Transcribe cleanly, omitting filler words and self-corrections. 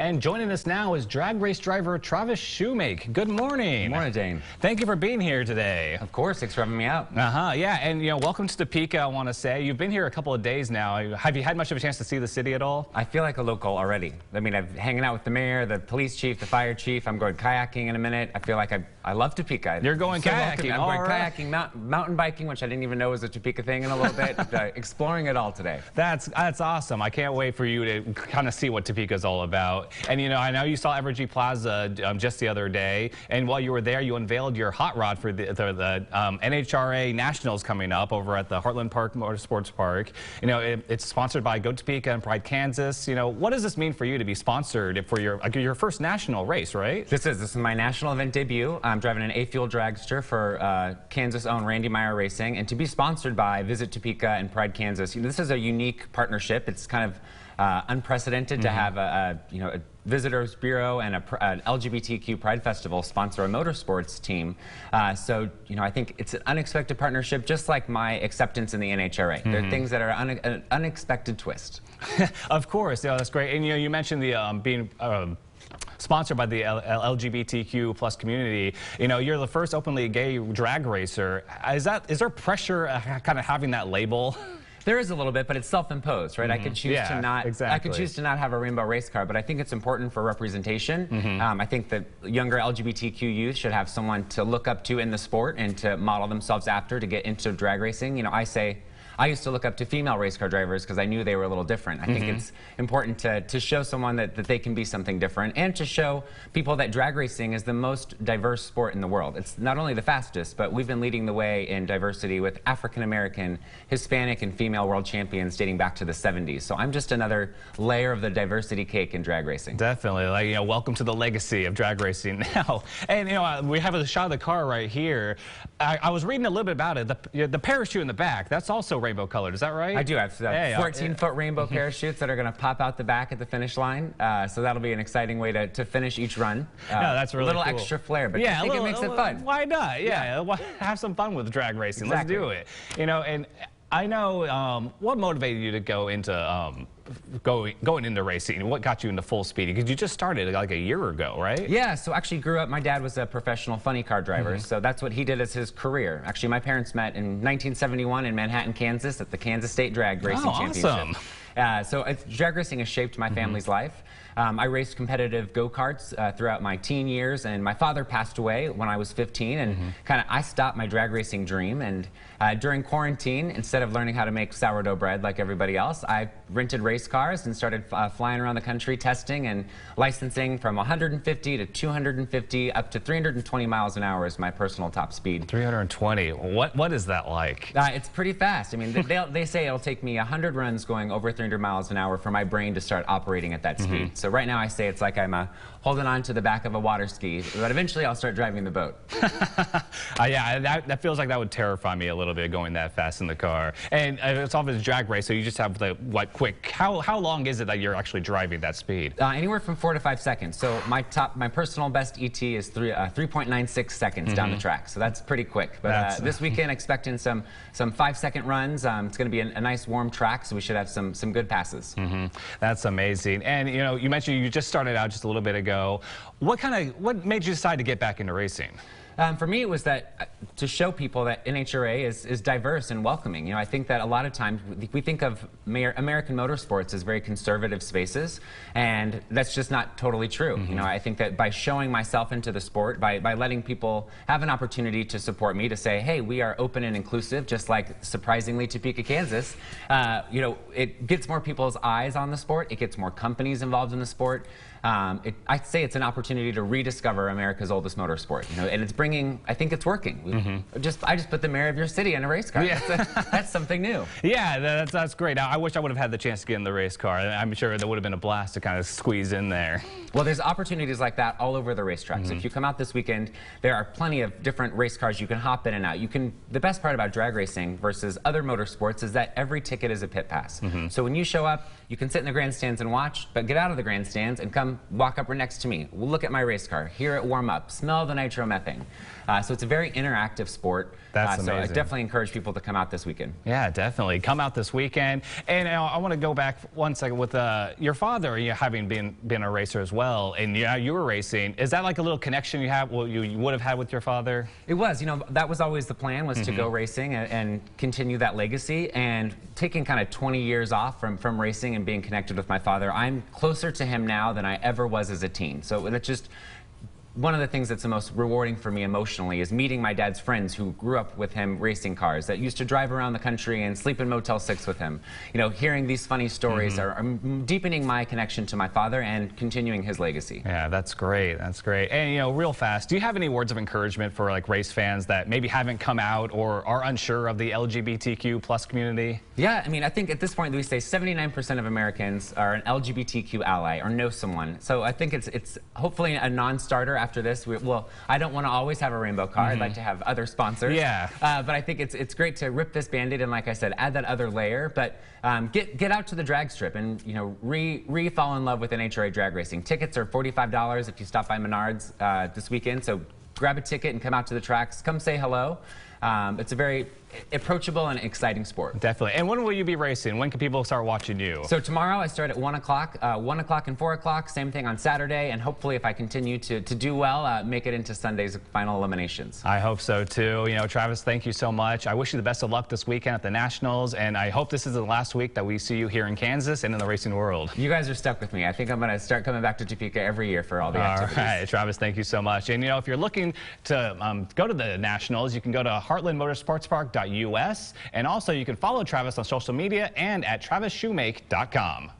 And joining us now is drag race driver Travis Shumake. Good morning. Good morning, Dane. Thank you for being here today. Of course, thanks for having me out. Yeah, and welcome to Topeka, I want to say. You've been here a couple of days now. Have you had much of a chance to see the city at all? I feel like a local already. I mean, I'm hanging out with the mayor, the police chief, the fire chief. I'm going kayaking in a minute. I feel like I love Topeka. You're going kayaking. I'm going kayaking, mountain biking, which I didn't even know was a Topeka thing in a little bit. Exploring it all today. That's awesome. I can't wait for you to kind of see what Topeka's all about. And I know you saw Evergy Plaza just the other day, and while you were there, you unveiled your hot rod for the NHRA Nationals coming up over at the Heartland Park Motorsports Park. It's sponsored by Go Topeka and Pride Kansas. What does this mean for you to be sponsored for your first national race, right? This is my national event debut. I'm driving an A-Fuel dragster for Kansas-owned Randy Meyer Racing, and to be sponsored by Visit Topeka and Pride Kansas, this is a unique partnership. It's kind of unprecedented to have a Visitors Bureau and an LGBTQ Pride Festival sponsor a motorsports team. So I think it's an unexpected partnership, just like my acceptance in the NHRA. There are things that are an unexpected twist. Of course, that's great. And you mentioned the being sponsored by the LGBTQ plus community. You're the first openly gay drag racer. Is there pressure kind of having that label? There is a little bit, but it's self-imposed, right? I could choose to not. Exactly. I could choose to not have a rainbow race car, but I think it's important for representation. I think that younger LGBTQ youth should have someone to look up to in the sport and to model themselves after to get into drag racing. I used to look up to female race car drivers because I knew they were a little different. I think it's important to show someone that they can be something different, and to show people that drag racing is the most diverse sport in the world. It's not only the fastest, but we've been leading the way in diversity with African American, Hispanic, and female world champions dating back to the 70s. So I'm just another layer of the diversity cake in drag racing. Definitely. Welcome to the legacy of drag racing now. And we have a shot of the car right here. I was reading a little bit about it. The parachute in the back, that's also rainbow colored, is that right? I do. I have 14-foot rainbow parachutes that are going to pop out the back at the finish line. So that'll be an exciting way to finish each run. No, that's really a little cool. Extra flair, but I think it makes it fun. Why not? Yeah. Have some fun with drag racing. Exactly. Let's do it. And I know what motivated you to go into going into racing. What got you into full speed? Because you just started like a year ago, right? Yeah, so actually grew up, my dad was a professional funny car driver, so that's what he did as his career. Actually, my parents met in 1971 in Manhattan, Kansas at the Kansas State Drag Racing Championship. Awesome. So drag racing has shaped my family's life. I raced competitive go-karts throughout my teen years, and my father passed away when I was 15, and I stopped my drag racing dream. And during quarantine, instead of learning how to make sourdough bread like everybody else, I rented race cars and started flying around the country testing and licensing from 150 to 250 up to 320 miles an hour is my personal top speed. 320. What is that like? It's pretty fast. I mean, they say it'll take me 100 runs going over 300 miles an hour for my brain to start operating at that speed. So right now I say it's like I'm holding on to the back of a water ski, but eventually I'll start driving the boat. Yeah, that feels like that would terrify me a little bit, going that fast in the car. And it's off as a drag race, so you just have the quick. How long is it that you're actually driving that speed? Anywhere from 4 to 5 seconds. So my personal best ET is 3.96 seconds down the track. So that's pretty quick. But this weekend, expecting some 5-second runs. It's going to be a nice warm track, so we should have some good passes. That's amazing. And you mentioned you just started out just a little bit ago. What made you decide to get back into racing? For me, it was to show people that NHRA is diverse and welcoming. I think that a lot of times we think of American motorsports as very conservative spaces, and that's just not totally true. I think that by showing myself into the sport, by letting people have an opportunity to support me, to say, hey, we are open and inclusive, just like, surprisingly, Topeka, Kansas, it gets more people's eyes on the sport. It gets more companies involved in the sport. I'd say it's an opportunity to rediscover America's oldest motorsport, and it's bringing. I think it's working. I just put the mayor of your city in a race car. Yeah. That's something new. Yeah, that's great. I wish I would have had the chance to get in the race car. I'm sure that would have been a blast to kind of squeeze in there. Well, there's opportunities like that all over the racetracks. So if you come out this weekend, there are plenty of different race cars you can hop in and out. The best part about drag racing versus other motorsports is that every ticket is a pit pass. So when you show up, you can sit in the grandstands and watch, but get out of the grandstands and come walk up next to me. We'll look at my race car, hear it warm up, smell the nitromethane. So it's a very interactive sport. That's so I amazing. definitely encourage people to come out this weekend. Yeah, definitely. Come out this weekend. And I want to go back one second with your father, having been a racer as well, and you were racing. Is that like a little connection you have, you would have had with your father? It was. That was always the plan, was to go racing and continue that legacy. And taking kind of 20 years off from racing and being connected with my father, I'm closer to him now than I ever was as a teen. So that's just one of the things that's the most rewarding for me emotionally, is meeting my dad's friends who grew up with him racing cars, that used to drive around the country and sleep in Motel 6 with him. Hearing these funny stories are deepening my connection to my father and continuing his legacy. Yeah, that's great. That's great. And real fast, do you have any words of encouragement for like race fans that maybe haven't come out or are unsure of the LGBTQ plus community? Yeah, I think at this point we say 79% of Americans are an LGBTQ ally or know someone. So I think it's hopefully a non-starter after this. I don't want to always have a rainbow car. I'd like to have other sponsors. Yeah. But I think it's great to rip this Band-Aid and, like I said, add that other layer. But get out to the drag strip and re-fall in love with NHRA drag racing. Tickets are $45 if you stop by Menards this weekend. So grab a ticket and come out to the tracks. Come say hello. It's a very approachable and exciting sport. Definitely. And when will you be racing? When can people start watching you? So tomorrow I start at 1 o'clock, 1 o'clock and 4 o'clock, same thing on Saturday, and hopefully if I continue to do well, make it into Sunday's final eliminations. I hope so too. Travis, thank you so much. I wish you the best of luck this weekend at the Nationals, and I hope this is the last week that we see you here in Kansas and in the racing world. You guys are stuck with me. I think I'm going to start coming back to Topeka every year for all the activities. All right, Travis, thank you so much. And if you're looking to go to the Nationals, you can go to heartlandmotorsportspark.us. And also, you can follow Travis on social media and at TravisShumake.com.